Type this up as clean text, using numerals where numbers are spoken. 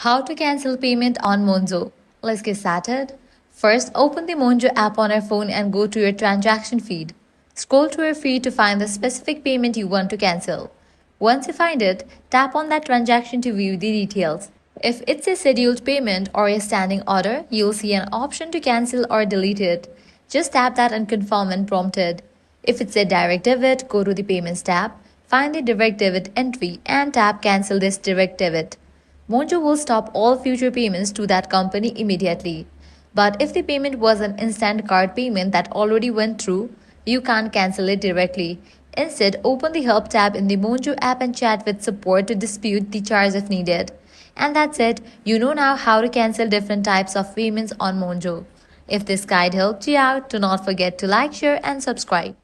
How to cancel payment on Monzo. Let's get started. First, open the Monzo app on your phone and go to your transaction feed. Scroll to your feed to find the specific payment you want to cancel. Once you find it, tap on that transaction to view the details. If it's a scheduled payment or a standing order, you'll see an option to cancel or delete it. Just tap that and confirm when prompted. If it's a direct debit, go to the Payments tab, find the direct debit entry and tap Cancel this direct debit. Monzo will stop all future payments to that company immediately. But if the payment was an instant card payment that already went through, you can't cancel it directly. Instead, open the Help tab in the Monzo app and chat with support to dispute the charge if needed. And that's it. You know now how to cancel different types of payments on Monzo. If this guide helped you out, do not forget to like, share, and subscribe.